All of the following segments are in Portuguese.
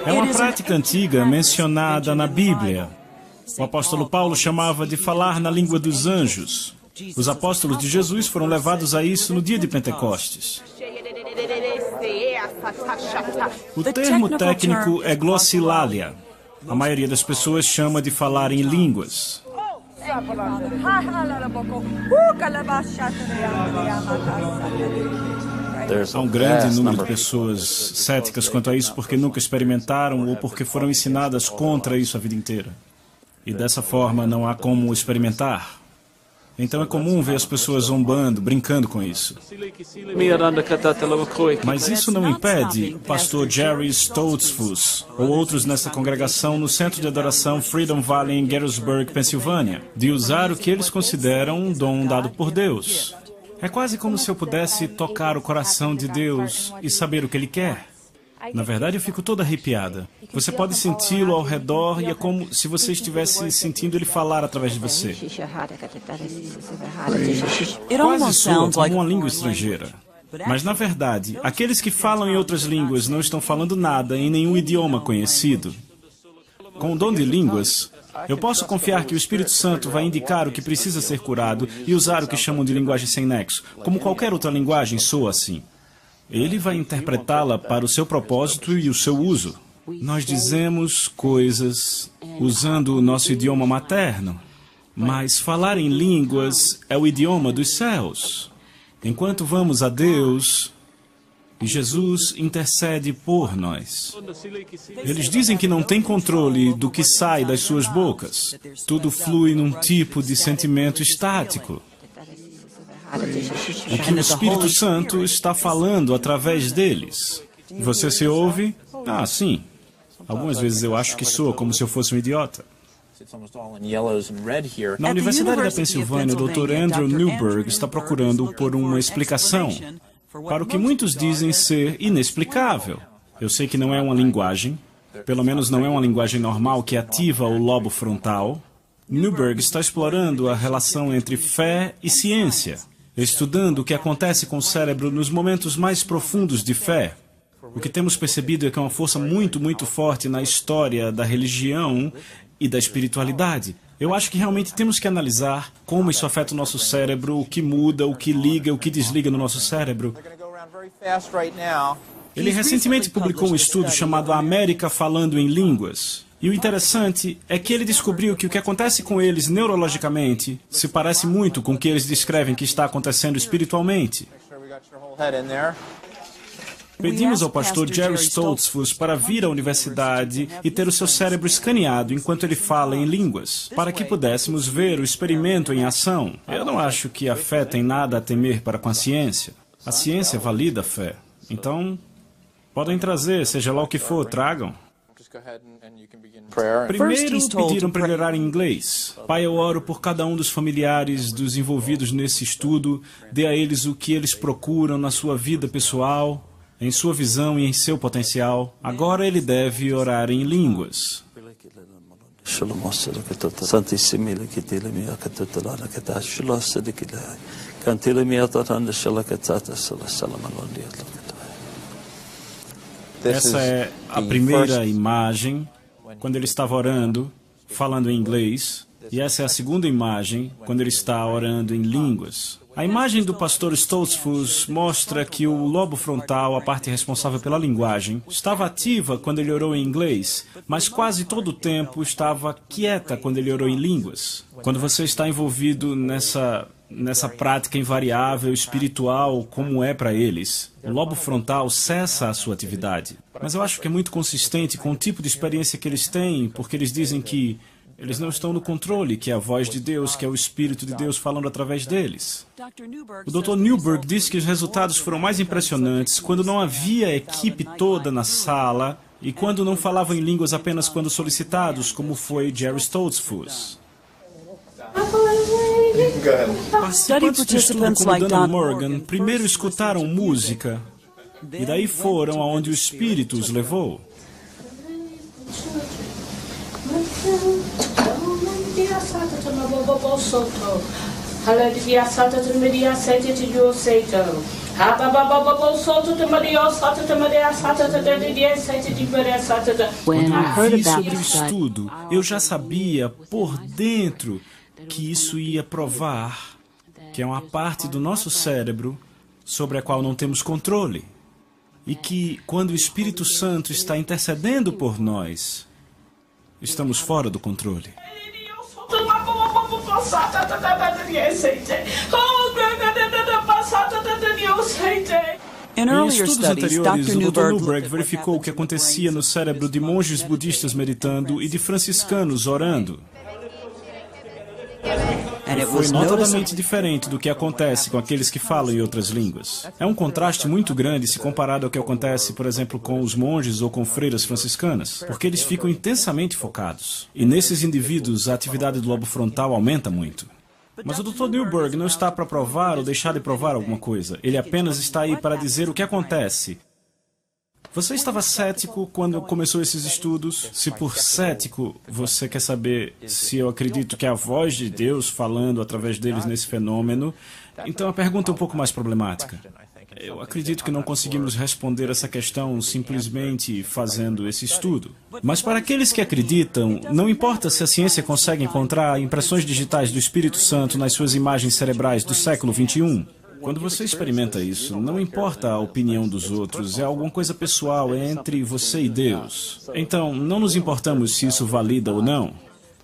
É uma prática antiga mencionada na Bíblia. O apóstolo Paulo chamava de falar na língua dos anjos. Os apóstolos de Jesus foram levados a isso no dia de Pentecostes. O termo técnico é glossilália. A maioria das pessoas chama de falar em línguas. Há um grande número de pessoas céticas quanto a isso porque nunca experimentaram ou porque foram ensinadas contra isso a vida inteira. E dessa forma não há como experimentar. Então é comum ver as pessoas zombando, brincando com isso. Mas isso não impede o pastor Jerry Stoltzfus ou outros nessa congregação no Centro de Adoração Freedom Valley em Gettysburg, Pensilvânia, de usar o que eles consideram um dom dado por Deus. É quase como se eu pudesse tocar o coração de Deus e saber o que Ele quer. Na verdade, eu fico toda arrepiada. Você pode senti-lo ao redor e é como se você estivesse sentindo Ele falar através de você. Quase soa como uma língua estrangeira. Mas, na verdade, aqueles que falam em outras línguas não estão falando nada em nenhum idioma conhecido. Com o dom de línguas, eu posso confiar que o Espírito Santo vai indicar o que precisa ser curado e usar o que chamam de linguagem sem nexo. Como qualquer outra linguagem soa assim. Ele vai interpretá-la para o seu propósito e o seu uso. Nós dizemos coisas usando o nosso idioma materno, mas falar em línguas é o idioma dos céus. Enquanto vamos a Deus, e Jesus intercede por nós. Eles dizem que não têm controle do que sai das suas bocas. Tudo flui num tipo de sentimento estático. O que o Espírito Santo está falando através deles. Você se ouve? Ah, sim. Algumas vezes eu acho que soa como se eu fosse um idiota. Na Universidade da Pensilvânia, o Dr. Andrew Newberg está procurando por uma explicação para o que muitos dizem ser inexplicável. Eu sei que não é uma linguagem, pelo menos não é uma linguagem normal que ativa o lobo frontal. Newberg está explorando a relação entre fé e ciência, estudando o que acontece com o cérebro nos momentos mais profundos de fé. O que temos percebido é que é uma força muito, muito forte na história da religião e da espiritualidade. Eu acho que realmente temos que analisar como isso afeta o nosso cérebro, o que muda, o que liga, o que desliga no nosso cérebro. Ele recentemente publicou um estudo chamado A América Falando em Línguas. E o interessante é que ele descobriu que o que acontece com eles neurologicamente se parece muito com o que eles descrevem que está acontecendo espiritualmente. Pedimos ao pastor Jerry Stoltzfus para vir à universidade e ter o seu cérebro escaneado enquanto ele fala em línguas, para que pudéssemos ver o experimento em ação. Eu não acho que a fé tem nada a temer para com a ciência. A ciência valida a fé. Então, podem trazer, seja lá o que for, tragam. Primeiro pediram para ele orar em inglês. Pai, eu oro por cada um dos familiares dos envolvidos nesse estudo. Dê a eles o que eles procuram na sua vida pessoal, em sua visão e em seu potencial. Agora ele deve orar em línguas. Essa é a primeira imagem, quando ele estava orando, falando em inglês. E essa é a segunda imagem, quando ele está orando em línguas. A imagem do pastor Stoltzfus mostra que o lobo frontal, a parte responsável pela linguagem, estava ativa quando ele orou em inglês, mas quase todo o tempo estava quieta quando ele orou em línguas. Quando você está envolvido nessa prática invariável, espiritual, como é para eles, o lobo frontal cessa a sua atividade. Mas eu acho que é muito consistente com o tipo de experiência que eles têm, porque eles dizem que eles não estão no controle, que é a voz de Deus, que é o Espírito de Deus falando através deles. O Dr. Newberg disse que os resultados foram mais impressionantes quando não havia a equipe toda na sala e quando não falavam em línguas apenas quando solicitados, como foi Jerry Stoltzfus. Participantes do estudo como Donald Morgan primeiro escutaram música e daí foram aonde o Espírito os levou. Quando eu vi sobre o estudo, eu já sabia por dentro que isso ia provar que é uma parte do nosso cérebro sobre a qual não temos controle. E que, quando o Espírito Santo está intercedendo por nós, estamos fora do controle. Em estudos anteriores, o Dr. Newberg verificou o que acontecia no cérebro de monges budistas meditando e de franciscanos orando. Foi notadamente diferente do que acontece com aqueles que falam em outras línguas. É um contraste muito grande se comparado ao que acontece, por exemplo, com os monges ou com freiras franciscanas, porque eles ficam intensamente focados. E nesses indivíduos, a atividade do lobo frontal aumenta muito. Mas o Dr. Newberg não está para provar ou deixar de provar alguma coisa. Ele apenas está aí para dizer o que acontece. Você estava cético quando começou esses estudos? Se por cético você quer saber se eu acredito que é a voz de Deus falando através deles nesse fenômeno, então a pergunta é um pouco mais problemática. Eu acredito que não conseguimos responder essa questão simplesmente fazendo esse estudo. Mas para aqueles que acreditam, não importa se a ciência consegue encontrar impressões digitais do Espírito Santo nas suas imagens cerebrais do século XXI. Quando você experimenta isso, não importa a opinião dos outros, é alguma coisa pessoal, é entre você e Deus. Então, não nos importamos se isso valida ou não,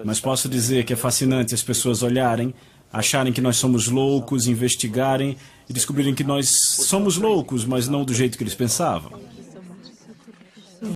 mas posso dizer que é fascinante as pessoas olharem, acharem que nós somos loucos, investigarem e descobrirem que nós somos loucos, mas não do jeito que eles pensavam.